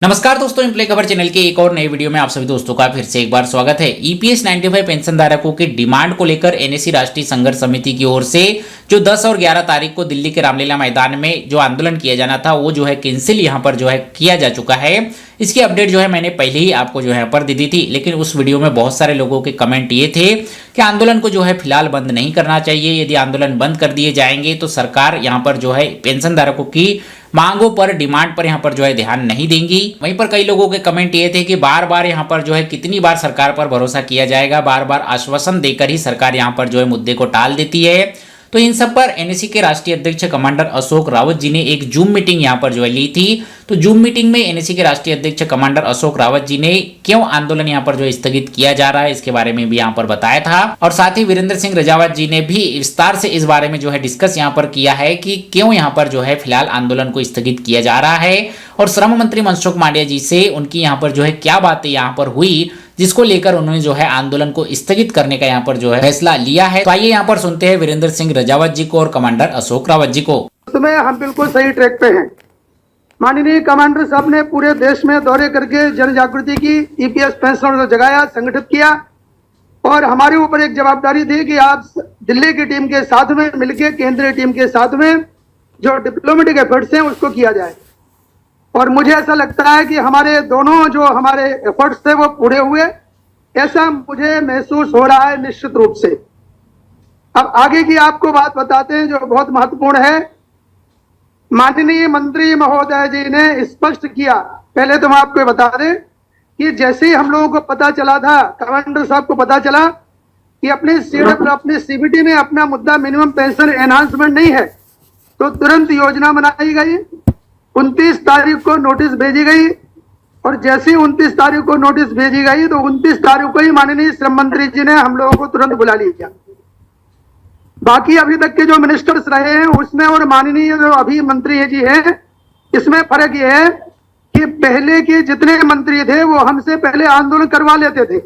नमस्कार दोस्तों, इम्प्ले खबर चैनल के एक और नए वीडियो में आप सभी दोस्तों का फिर से एक बार स्वागत है। ईपीएस 95 पेंशन धारकों की डिमांड को लेकर एनएसी राष्ट्रीय संघर्ष समिति की ओर से जो 10 और 11 तारीख को दिल्ली के रामलीला मैदान में जो आंदोलन किया जाना था वो जो है कैंसिल यहाँ पर जो है किया जा चुका है। इसकी अपडेट जो है मैंने पहले ही आपको जो है पर दी थी, लेकिन उस वीडियो में बहुत सारे लोगों के कमेंट ये थे कि आंदोलन को जो है फिलहाल बंद नहीं करना चाहिए। यदि आंदोलन बंद कर दिए जाएंगे तो सरकार यहाँ पर जो है पेंशन धारकों की मांगों पर, डिमांड पर यहाँ पर जो है ध्यान नहीं देंगी। वहीं पर कई लोगों के कमेंट ये थे कि बार बार यहाँ पर जो है कितनी बार सरकार पर भरोसा किया जाएगा, बार बार आश्वासन देकर ही सरकार यहाँ पर जो है मुद्दे को टाल देती है। तो इन सब पर एनएसी के राष्ट्रीय अध्यक्ष कमांडर अशोक रावत जी ने एक जूम मीटिंग यहाँ पर जो है ली थी। तो जूम मीटिंग में एनएसी के राष्ट्रीय अध्यक्ष कमांडर अशोक रावत जी ने क्यों आंदोलन यहाँ पर जो है स्थगित किया जा रहा है इसके बारे में भी यहाँ पर बताया था, और साथ ही वीरेंद्र सिंह रजावत जी ने भी विस्तार से इस बारे में जो है डिस्कस यहाँ पर किया है कि क्यों यहाँ पर जो है फिलहाल आंदोलन को स्थगित किया जा रहा है। और श्रम मंत्री मनसुख मांडविया जी से उनकी यहाँ पर जो है क्या बातें यहाँ पर हुई जिसको लेकर उन्होंने जो है आंदोलन को स्थगित करने का यहाँ पर जो है फैसला लिया है। तो आइए यहाँ पर सुनते हैं वीरेंद्र सिंह रजावत जी को और कमांडर अशोक रावत जी को। उसमें हम बिल्कुल सही ट्रैक पे हैं। माननीय कमांडर साहब ने पूरे देश में दौरे करके जन जागृति की, ईपीएस पेंशनर को जगाया, संगठित किया, और हमारे ऊपर एक जवाबदारी थी कि आप दिल्ली की टीम के साथ में मिलकर केंद्रीय टीम के साथ में जो डिप्लोमेटिक एफर्ट्स हैं उसको किया जाए। और मुझे ऐसा लगता है कि हमारे दोनों जो हमारे एफर्ट्स थे वो पूरे हुए, ऐसा मुझे महसूस हो रहा है निश्चित रूप से। अब आगे की आपको बात बताते हैं जो बहुत महत्वपूर्ण है। माननीय मंत्री महोदय जी ने स्पष्ट किया, पहले तो हम आपको बता दें कि जैसे ही हम लोगों को पता चला था, कमांडर साहब को पता चला कि अपने सीडीएफ अपने सीबीटी में अपना मुद्दा मिनिमम पेंशन एनहांसमेंट नहीं है, तो तुरंत योजना बनाई गई। 29 तारीख को नोटिस भेजी गई, और जैसे ही 29 तारीख को नोटिस भेजी गई तो 29 तारीख को ही माननीय श्रम मंत्री जी ने हम लोगों को तुरंत बुला लिया। बाकी अभी तक के जो मिनिस्टर्स रहे हैं उसमें और माननीय जो अभी मंत्री जी हैं, इसमें फर्क ये है कि पहले के जितने मंत्री थे वो हमसे पहले आंदोलन करवा लेते थे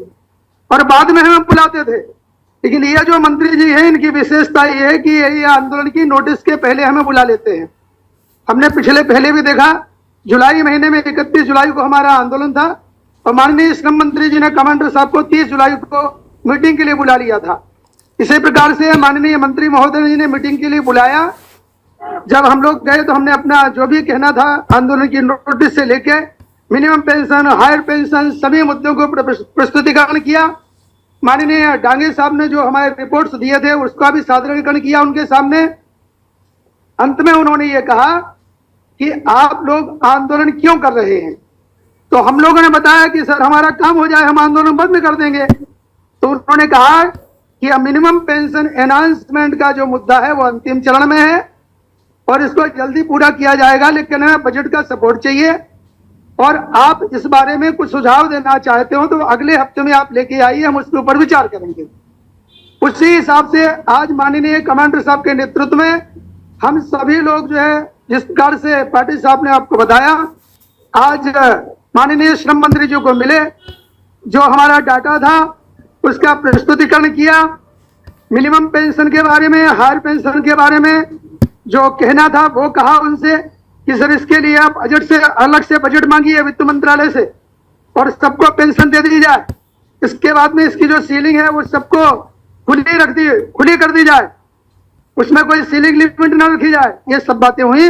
और बाद में हमें बुलाते थे, लेकिन ये जो मंत्री जी हैं इनकी विशेषता ये है कि ये आंदोलन की नोटिस के पहले हमें बुला लेते हैं। हमने पहले भी देखा, जुलाई महीने में 31 जुलाई को हमारा आंदोलन था और माननीय श्रम मंत्री जी ने कमांडर साहब को 30 जुलाई को मीटिंग के लिए बुला लिया था। इसी प्रकार से माननीय मंत्री महोदय जी ने मीटिंग के लिए बुलाया। जब हम लोग गए तो हमने अपना जो भी कहना था आंदोलन की नोटिस से लेके मिनिमम पेंशन, हायर पेंशन, सभी मुद्दों को प्रस्तुतिकरण किया। माननीय डांगे साहब ने जो हमारे रिपोर्ट्स दिए थे उसका भी सादरीकरण किया उनके सामने। अंत में उन्होंने ये कहा कि आप लोग आंदोलन क्यों कर रहे हैं, तो हम लोगों ने बताया कि सर हमारा काम हो जाए हम आंदोलन बंद कर देंगे। तो उन्होंने कहा कि मिनिमम पेंशन एनहांसमेंट का जो मुद्दा है वो अंतिम चरण में है और इसको जल्दी पूरा किया जाएगा, लेकिन हमें बजट का सपोर्ट चाहिए, और आप इस बारे में कुछ सुझाव देना चाहते हो तो अगले हफ्ते में आप लेके आइए, हम उसके ऊपर विचार करेंगे। उसी हिसाब से आज माननीय कमांडर साहब के नेतृत्व में हम सभी लोग जो है, जिस प्रकार से पाटिल साहब ने आपको बताया, आज माननीय श्रम मंत्री जी को मिले, जो हमारा डाटा था उसका प्रस्तुतिकरण किया, मिनिमम पेंशन के बारे में, हायर पेंशन के बारे में जो कहना था वो कहा उनसे कि सर इसके लिए आप बजट से अलग से बजट मांगिए वित्त मंत्रालय से और सबको पेंशन दे दी जाए। इसके बाद में इसकी जो सीलिंग है वो सबको खुली कर दी जाए, उसमें कोई सीलिंग लिमिट न रखी जाए। ये सब बातें हुई।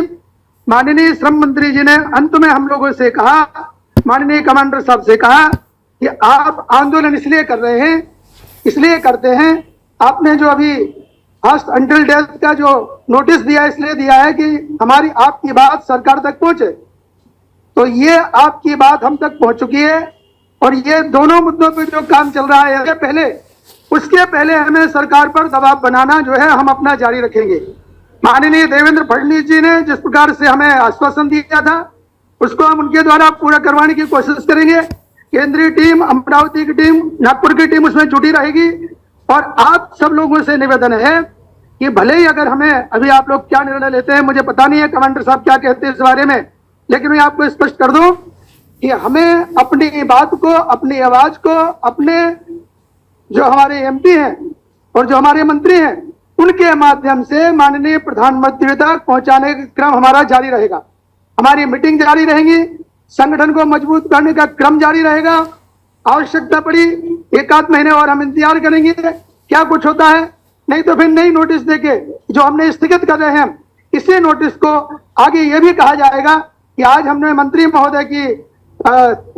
माननीय श्रम मंत्री जी ने अंत में हम लोगों से कहा, माननीय कमांडर साहब से कहा कि आप आंदोलन इसलिए कर रहे हैं, इसलिए करते हैं, आपने जो अभी फर्स्ट अंटिल डेथ का जो नोटिस दिया इसलिए दिया है कि हमारी आपकी बात सरकार तक पहुंचे। तो ये आपकी बात हम तक पहुंच चुकी है और ये दोनों मुद्दों पर जो काम चल रहा है उसके पहले हमें सरकार पर दबाव बनाना जो है हम अपना जारी रखेंगे। माननीय देवेंद्र फडणवीस जी ने जिस प्रकार से हमें आश्वासन दिया था उसको हम उनके द्वारा पूरा करवाने की कोशिश करेंगे। केंद्रीय टीम, अमरावती की टीम, नागपुर की टीम उसमें जुटी रहेगी। और आप सब लोगों से निवेदन है कि भले ही अगर हमें अभी आप लोग क्या निर्णय लेते हैं मुझे पता नहीं है, कमांडर साहब क्या कहते हैं इस बारे में, लेकिन मैं आपको स्पष्ट कर दूं कि हमें अपनी बात को, अपनी आवाज को, अपने जो हमारे एमपी हैं और जो हमारे मंत्री हैं उनके माध्यम से माननीय प्रधानमंत्री तक पहुंचाने का क्रम हमारा जारी रहेगा। हमारी मीटिंग जारी रहेंगी, संगठन को मजबूत करने का क्रम जारी रहेगा। आवश्यकता पड़ी एक आध महीने और हम इंतजार करेंगे क्या कुछ होता है, नहीं तो फिर नई नोटिस देके जो हमने स्थगित कर रहे हैं इसी नोटिस को आगे ये भी कहा जाएगा कि आज हमने मंत्री महोदय की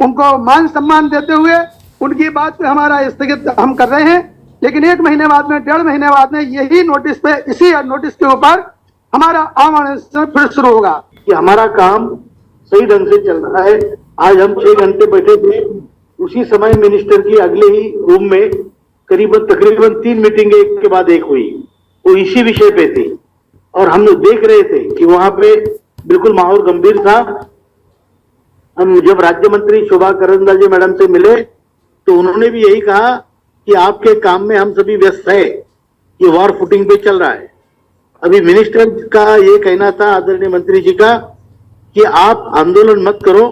उनको मान सम्मान देते हुए उनकी बात पे हमारा स्थगित हम कर रहे हैं, लेकिन एक महीने बाद में 1.5 महीने बाद में यही नोटिस पे इसी नोटिस के ऊपर हमारा आमरण फिर शुरू होगा। कि हमारा काम सही ढंग से चल रहा है। आज हम 6 घंटे बैठे थे, उसी समय मिनिस्टर की अगले ही रूम में तकरीबन 3 मीटिंग एक के बाद एक हुई, वो इसी विषय पे थी और हम लोग देख रहे थे कि वहां पे बिल्कुल माहौल गंभीर था। हम जब राज्य मंत्री शोभा करंदलाजे मैडम से मिले तो उन्होंने भी यही कहा कि आपके काम में हम सभी व्यस्त है, ये वॉर फुटिंग पे चल रहा है। अभी मिनिस्टर का ये कहना था आदरणीय मंत्री जी का कि आप आंदोलन मत करो,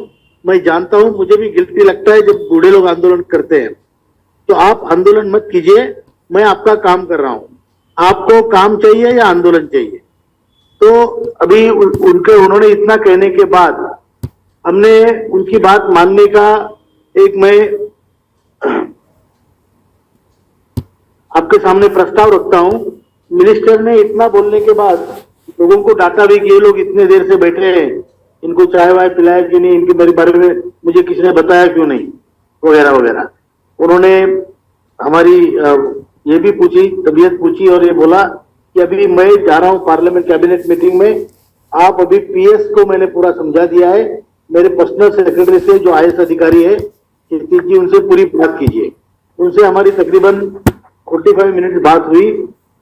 मैं जानता हूं, मुझे भी गिल्टी लगता है जब बूढ़े लोग आंदोलन करते हैं, तो आप आंदोलन मत कीजिए, मैं आपका काम कर रहा हूं, आपको काम चाहिए या आंदोलन चाहिए। तो अभी उन्होंने इतना कहने के बाद हमने उनकी बात मानने का मैं आपके सामने प्रस्ताव रखता हूं। मिनिस्टर ने इतना बोलने के बाद लोगों को डांटा भी कि ये लोग इतने देर से बैठे हैं, इनको चाय वाय पिलाया क्यों नहीं, इनके मेरे बारे में मुझे किसी ने बताया क्यों नहीं, वगैरह वगैरह। उन्होंने हमारी ये भी पूछी, तबीयत पूछी और ये बोला कि अभी मैं जा रहा हूं पार्लियामेंट कैबिनेट मीटिंग में, आप अभी पीएस को मैंने पूरा समझा दिया है, मेरे पर्सनल सेक्रेटरी से जो आईएएस अधिकारी है कीर्ति जी, उनसे पूरी बात कीजिए। उनसे हमारी तकरीबन 45 मिनट बात हुई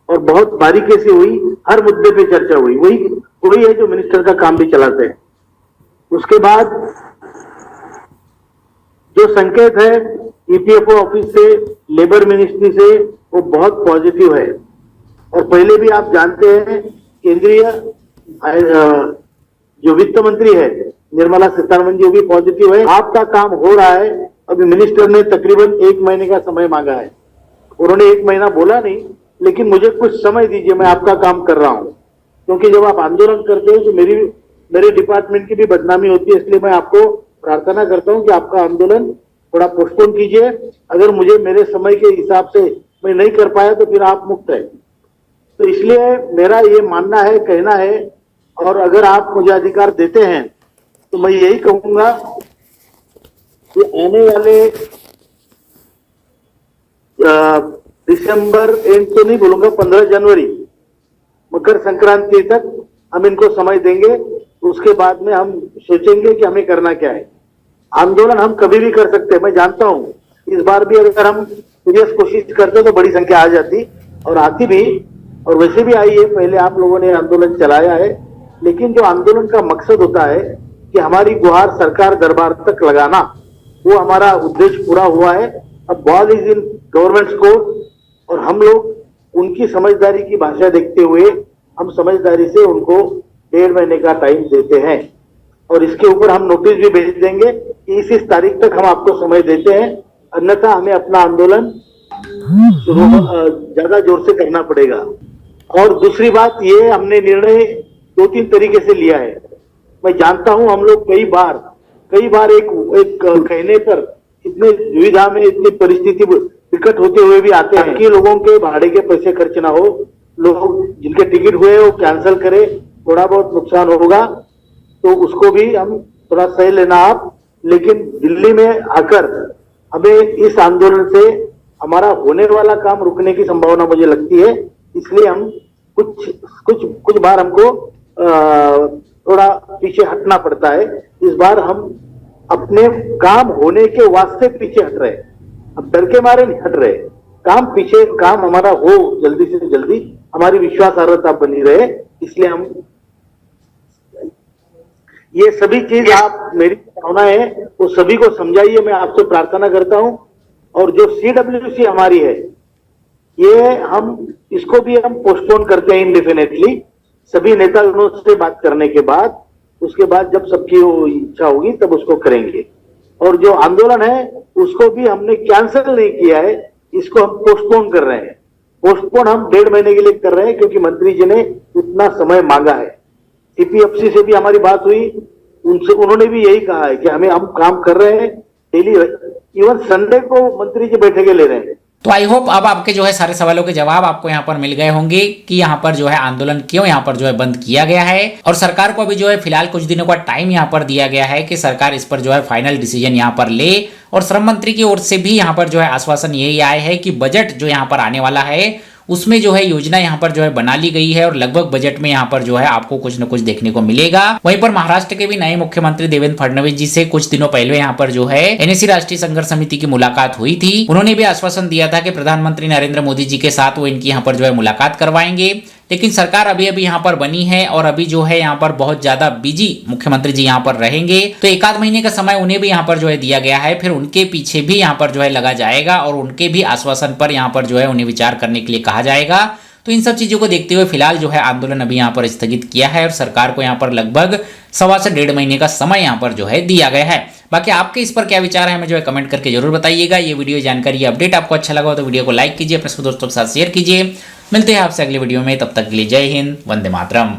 और बहुत बारीकी से हुई, हर मुद्दे पे चर्चा हुई। वही है जो मिनिस्टर का काम भी चलाते हैं। उसके बाद जो संकेत है ईपीएफओ ऑफिस से, लेबर मिनिस्ट्री से, वो बहुत पॉजिटिव है। और पहले भी आप जानते हैं केंद्रीय जो वित्त मंत्री है निर्मला सीतारमण जी, वो भी पॉजिटिव है। आपका काम हो रहा है। अभी मिनिस्टर ने तकरीबन 1 महीने का समय मांगा है, उन्होंने 1 महीना बोला नहीं, लेकिन मुझे कुछ समय दीजिए, मैं आपका काम कर रहा हूं। क्योंकि जब आप आंदोलन करते हो तो मेरे डिपार्टमेंट की भी बदनामी होती है, इसलिए मैं आपको प्रार्थना करता हूं कि आपका आंदोलन थोड़ा पोस्टपोन कीजिए। अगर मुझे मेरे समय के हिसाब से मैं नहीं कर पाया तो फिर आप मुक्त है। तो इसलिए मेरा ये मानना है, कहना है, और अगर आप मुझे अधिकार देते हैं तो मैं यही कहूंगा कि आने वाले दिसंबर एंड तो नहीं बोलूंगा, 15 जनवरी मकर संक्रांति तक हम इनको समय देंगे। उसके बाद में हम सोचेंगे कि हमें करना क्या है। आंदोलन हम कभी भी कर सकते हैं, मैं जानता हूं इस बार भी अगर हम सीरियस कोशिश करते तो बड़ी संख्या आ जाती और आती भी, और वैसे भी आई है। पहले आप लोगों ने आंदोलन चलाया है, लेकिन जो आंदोलन का मकसद होता है कि हमारी गुहार सरकार दरबार तक लगाना, वो हमारा उद्देश्य पूरा हुआ है। अब ball is in government court और हम लोग उनकी समझदारी की भाषा देखते हुए हम समझदारी से उनको 1.5 महीने का टाइम देते हैं और इसके ऊपर हम नोटिस भी भेज देंगे कि इस तारीख तक हम आपको समय देते हैं, अन्यथा हमें अपना आंदोलन ज्यादा जोर से करना पड़ेगा। और दूसरी बात, ये हमने निर्णय 2-3 तरीके से लिया है। मैं जानता हूं हम लोग कई बार एक कहने पर इतने दुविधा में, इतनी परिस्थिति विकट होते हुए भी आते हैं कि लोगों के भाड़े के पैसे खर्च ना हो, लोग जिनके टिकट हुए वो कैंसिल करे, थोड़ा बहुत नुकसान होगा तो उसको भी हम थोड़ा सह लेना आप। लेकिन दिल्ली में आकर हमें इस आंदोलन से हमारा होने वाला काम रुकने की संभावना मुझे लगती है, इसलिए हम कुछ बार हमको थोड़ा पीछे हटना पड़ता है। इस बार हम अपने काम होने के वास्ते पीछे हट रहे हैं, अब डर के मारे नहीं हट रहे। काम हमारा हो जल्दी से जल्दी, हमारी विश्वासार्हता बनी रहे, इसलिए हम ये सभी चीज आप मेरी भावना है वो सभी को समझाइए, मैं आपसे प्रार्थना करता हूं। और जो CWC हमारी है, ये हम इसको भी हम पोस्टपोन करते हैं इंडेफिनेटली, सभी नेताओं से बात करने के बाद। उसके बाद जब सबकी इच्छा होगी तब उसको करेंगे। और जो आंदोलन है उसको भी हमने कैंसिल नहीं किया है, इसको हम पोस्टपोन कर रहे हैं। पोस्टपोन हम 1.5 महीने के लिए कर रहे हैं क्योंकि मंत्री जी ने इतना समय मांगा है। CPFC से भी हमारी बात हुई, उनसे उन्होंने भी यही कहा है कि हम काम कर रहे हैं डेली, इवन संडे को मंत्री की बैठकें ले रहे हैं। तो आई होप अब आपके जो है सारे सवालों के जवाब आपको यहाँ पर मिल गए होंगे कि यहाँ पर जो है आंदोलन क्यों यहाँ पर जो है बंद किया गया है, और सरकार को अभी जो है फिलहाल कुछ दिनों का टाइम यहाँ पर दिया गया है कि सरकार इस पर जो है फाइनल डिसीजन यहाँ पर ले। और श्रम मंत्री की ओर से भी यहाँ पर जो है आश्वासन यही आया है कि बजट जो यहाँ पर आने वाला है उसमें जो है योजना यहाँ पर जो है बना ली गई है, और लगभग बजट में यहाँ पर जो है आपको कुछ न कुछ देखने को मिलेगा। वहीं पर महाराष्ट्र के भी नए मुख्यमंत्री देवेंद्र फडणवीस जी से कुछ दिनों पहले यहाँ पर जो है एनएसी राष्ट्रीय संघर्ष समिति की मुलाकात हुई थी। उन्होंने भी आश्वासन दिया था कि प्रधानमंत्री नरेंद्र मोदी जी के साथ वो इनकी यहाँ पर जो है मुलाकात करवाएंगे। लेकिन सरकार अभी यहाँ पर बनी है और अभी जो है यहाँ पर बहुत ज्यादा बिजी मुख्यमंत्री जी यहाँ पर रहेंगे, तो एक आध महीने का समय उन्हें भी यहाँ पर जो है दिया गया है। फिर उनके पीछे भी यहाँ पर जो है लगा जाएगा और उनके भी आश्वासन पर यहाँ पर जो है उन्हें विचार करने के लिए कहा जाएगा। तो इन सब चीजों को देखते हुए फिलहाल जो है आंदोलन अभी यहाँ पर स्थगित किया है और सरकार को यहाँ पर लगभग 1.25 से 1.5 महीने का समय यहाँ पर जो है दिया गया है। बाकी आपके इस पर क्या विचार है हमें जो है कमेंट करके जरूर बताइएगा। ये वीडियो जानकारी ये अपडेट आपको अच्छा लगा हो तो वीडियो को लाइक कीजिए, अपने दोस्तों के साथ शेयर कीजिए। मिलते हैं आपसे अगले वीडियो में, तब तक के लिए जय हिंद, वंदे मातरम।